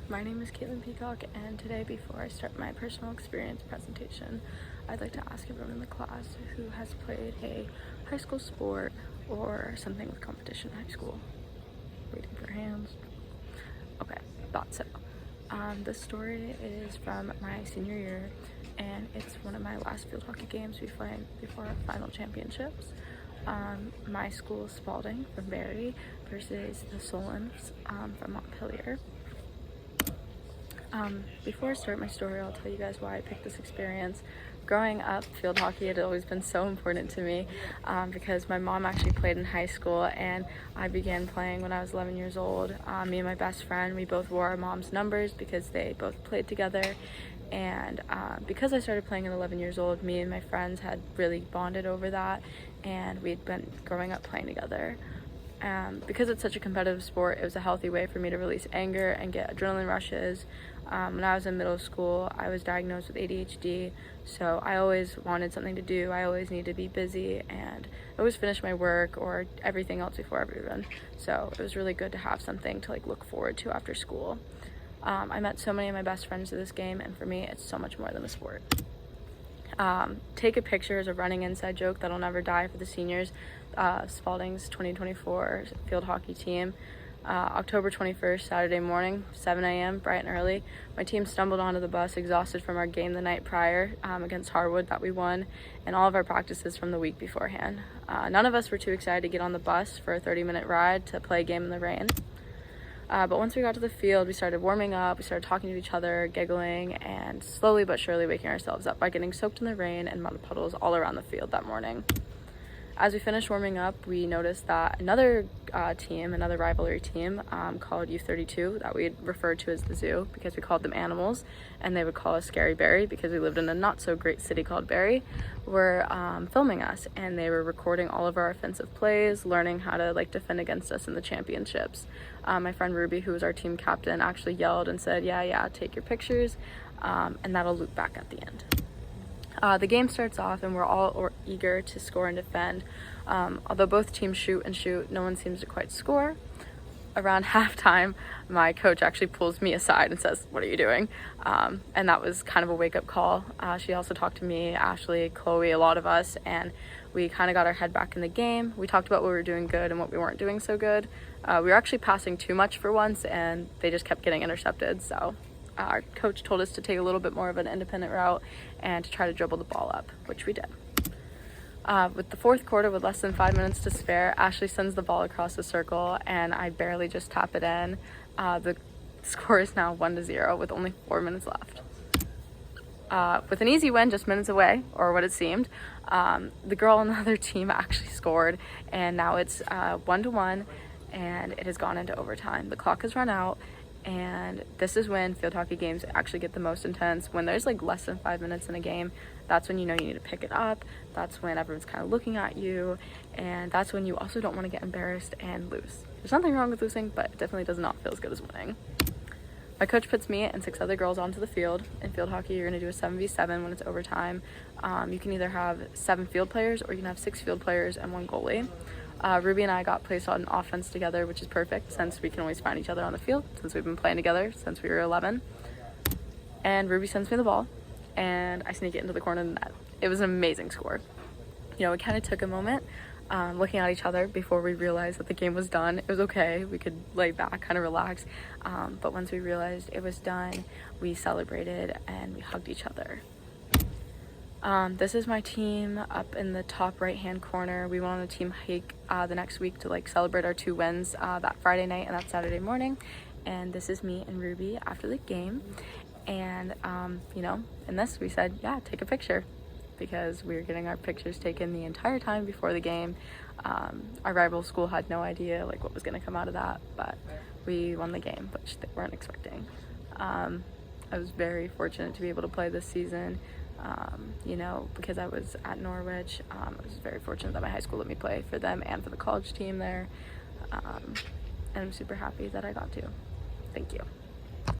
My name is Caitlin Peacock, and today, before I start my personal experience presentation, I'd like to ask everyone in the class who has played a high school sport or something with competition in high school. Waiting for hands. Okay, thought so. This story is from my senior year, and it's one of my last field hockey games before our final championships. My school, Spalding from Barrie, versus the Solons from Montpelier. Before I start my story, I'll tell you guys why I picked this experience. Growing up, field hockey had always been so important to me because my mom actually played in high school, and I began playing when I was 11 years old. Me and my best friend, we both wore our mom's numbers because they both played together. And because I started playing at 11 years old, me and my friends had really bonded over that, and we'd been growing up playing together. Because it's such a competitive sport, it was a healthy way for me to release anger and get adrenaline rushes. When I was in middle school, I was diagnosed with ADHD, so I always wanted something to do. I always needed to be busy, and I always finish my work or everything else before everyone. So it was really good to have something to look forward to after school. I met so many of my best friends through this game, and for me, it's so much more than a sport. Take a picture is a running inside joke that'll never die for the seniors. Spalding's 2024 field hockey team. October 21st, Saturday morning, 7 a.m., bright and early. My team stumbled onto the bus exhausted from our game the night prior against Harwood that we won, and all of our practices from the week beforehand. None of us were too excited to get on the bus for a 30-minute ride to play a game in the rain. But once we got to the field, we started warming up, we started talking to each other, giggling, and slowly but surely waking ourselves up by getting soaked in the rain and mud puddles all around the field that morning. As we finished warming up, we noticed that another rivalry team called U32, that we referred to as the Zoo because we called them animals, and they would call us Scary Barrie because we lived in a not so great city called Barrie, were filming us, and they were recording all of our offensive plays, learning how to defend against us in the championships. My friend Ruby, who was our team captain, actually yelled and said, yeah, take your pictures, and that'll loop back at the end. The game starts off and we're all eager to score and defend. Although both teams shoot and shoot, no one seems to quite score. Around halftime, my coach actually pulls me aside and says, "What are you doing?" And that was kind of a wake-up call. She also talked to me, Ashley, Chloe, a lot of us, and we kind of got our head back in the game. We talked about what we were doing good and what we weren't doing so good. We were actually passing too much for once, and they just kept getting intercepted, so our coach told us to take a little bit more of an independent route and to try to dribble the ball up, which we did. With the fourth quarter, with less than 5 minutes to spare, Ashley sends the ball across the circle, and I barely just tap it in. The score is now 1-0 with only 4 minutes left. With an easy win just minutes away, or what it seemed, the girl on the other team actually scored, and now it's 1-1, and it has gone into overtime. The clock has run out, and this is when field hockey games actually get the most intense. When there's less than 5 minutes in a game, that's when you know you need to pick it up. That's when everyone's kind of looking at you, and that's when you also don't want to get embarrassed and lose. There's nothing wrong with losing, but it definitely does not feel as good as winning. My coach puts me and 6 other girls onto the field. In field hockey, you're going to do a 7v7 when it's overtime. You can either have 7 field players or you can have 6 field players and 1 goalie. Ruby and I got placed on offense together, which is perfect since we can always find each other on the field since we've been playing together since we were 11. And Ruby sends me the ball, and I sneak it into the corner of the net. It was an amazing score. It kind of took a moment looking at each other before we realized that the game was done. It was okay. We could lay back, kind of relax. But once we realized it was done, we celebrated and we hugged each other. This is my team up in the top right-hand corner. We went on a team hike the next week to celebrate our 2 wins that Friday night and that Saturday morning. And this is me and Ruby after the game. And, in this we said, yeah, take a picture, because we were getting our pictures taken the entire time before the game. Our rival school had no idea what was going to come out of that, but we won the game, which they weren't expecting. I was very fortunate to be able to play this season. Because I was at Norwich, I was very fortunate that my high school let me play for them and for the college team there, and I'm super happy that I got to. Thank you.